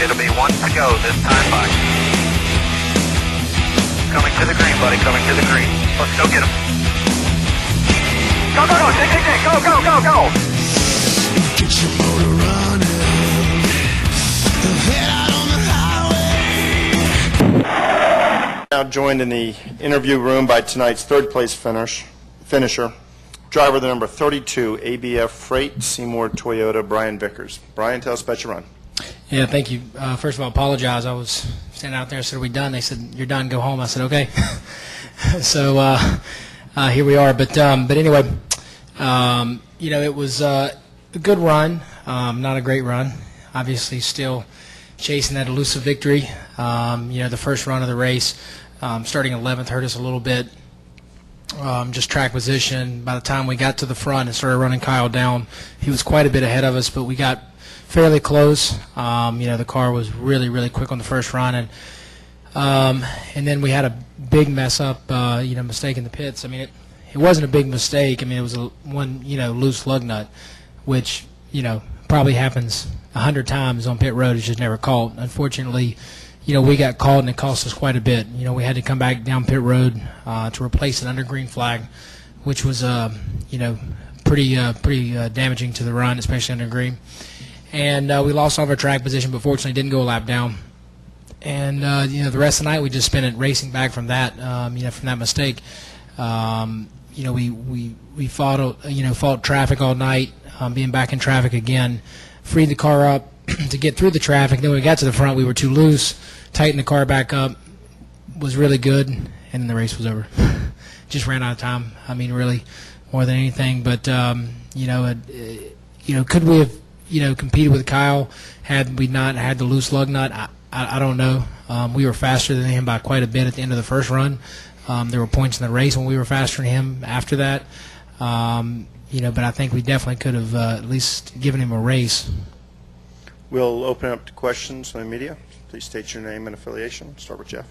It'll be one to go this time by. Coming to the green, buddy. Coming to the green. Let's go get him. Go, go, go. Dig, dig, dig. Go, go, go, go. Get your motor running. Head out on the highway. Now joined in the interview room by tonight's third place finisher, driver the number 32 ABF Freight Seymour Toyota, Brian Vickers. Brian, tell us about your run. Yeah, thank you. First of all, I apologize. I was standing out there and said, "Are we done?" They said, "You're done. Go home." I said, "Okay." So here we are. But anyway, it was a good run, not a great run. Obviously, still chasing that elusive victory. The first run of the race, starting 11th, hurt us a little bit. Just track position. By the time we got to the front and started running Kyle down, he was quite a bit ahead of us, but we got fairly close. The car was really, really quick on the first run, and then we had a big mess up, mistake in the pits. I mean, it wasn't a big mistake. I mean, it was one loose lug nut, which probably happens 100 times on pit road. It's just never caught. Unfortunately, we got caught, and it cost us quite a bit. We had to come back down pit road to replace it under green flag, which was pretty damaging to the run, especially under green. And we lost all of our track position, but fortunately didn't go a lap down. And the rest of the night we just spent it racing back from that, from that mistake. We fought traffic all night, being back in traffic again, freed the car up to get through the traffic. Then when we got to the front, we were too loose, tightened the car back up, was really good, and then the race was over. Just ran out of time. I mean, really, more than anything. But could we have competed with Kyle had we not had the loose lug nut? I don't know. We were faster than him by quite a bit at the end of the first run. There were points in the race when we were faster than him after that. But I think we definitely could have at least given him a race. We'll open up to questions from the media. Please state your name and affiliation. Start with Jeff.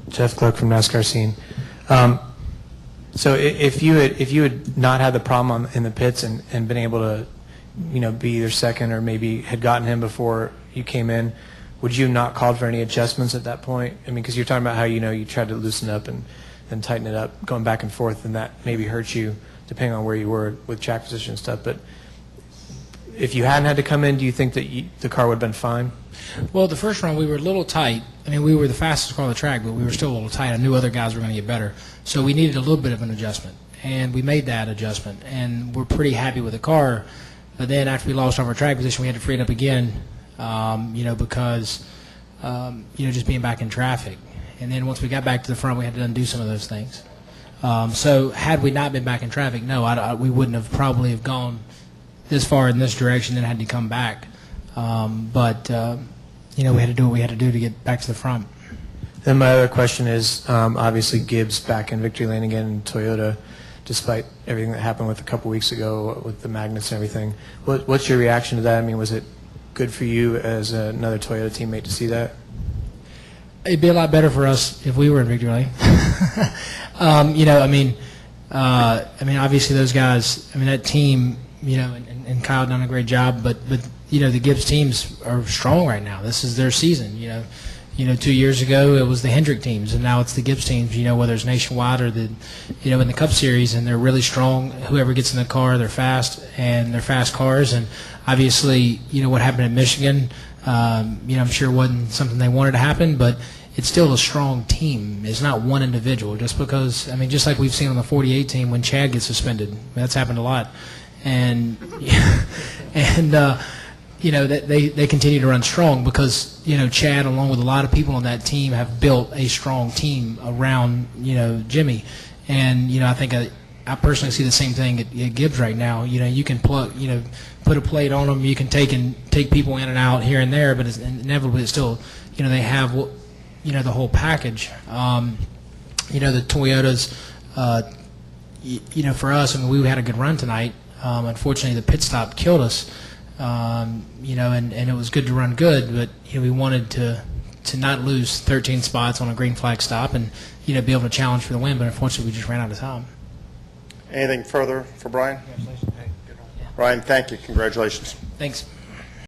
Jeff Clark from NASCAR Scene. So if you had not had the problem in the pits and been able to, be either second or maybe had gotten him before you came in, would you not called for any adjustments at that point? I mean, because you're talking about how you tried to loosen up and then tighten it up, going back and forth, and that maybe hurt you depending on where you were with track position and stuff. But if you hadn't had to come in, do you think that the car would have been fine? Well, the first run we were a little tight. I mean, we were the fastest car on the track, but we were still a little tight. I knew other guys were going to get better. So we needed a little bit of an adjustment, and we made that adjustment, and we're pretty happy with the car. But then after we lost our track position, we had to free it up again, because, just being back in traffic. And then once we got back to the front, we had to undo some of those things. So had we not been back in traffic, no, we wouldn't have probably have gone this far in this direction and had to come back. But we had to do what we had to do to get back to the front. Then my other question is, obviously Gibbs back in victory lane again in Toyota, despite everything that happened with a couple weeks ago with the magnets and everything. What's your reaction to that? I mean, was it good for you as another Toyota teammate to see that? It'd be a lot better for us if we were in victory lane. Obviously those guys, that team, and Kyle done a great job, but the Gibbs teams are strong right now. This is their season, 2 years ago it was the Hendrick teams, and now it's the Gibbs teams, whether it's nationwide or in the Cup Series, and they're really strong. Whoever gets in the car, they're fast, and they're fast cars. And obviously, what happened in Michigan, I'm sure it wasn't something they wanted to happen, but it's still a strong team. It's not one individual. Just because, just like we've seen on the 48 team when Chad gets suspended, that's happened a lot. And they continue to run strong because Chad, along with a lot of people on that team, have built a strong team around Jimmy. And I think I personally see the same thing at Gibbs right now. You can put a plate on them. You can take people in and out here and there, but inevitably it's still they have the whole package. The Toyotas. For us, we had a good run tonight. Unfortunately, the pit stop killed us. And it was good to run good, but we wanted to not lose 13 spots on a green flag stop and be able to challenge for the win. But unfortunately, we just ran out of time. Anything further for Brian? Brian, thank you. Congratulations. Thanks.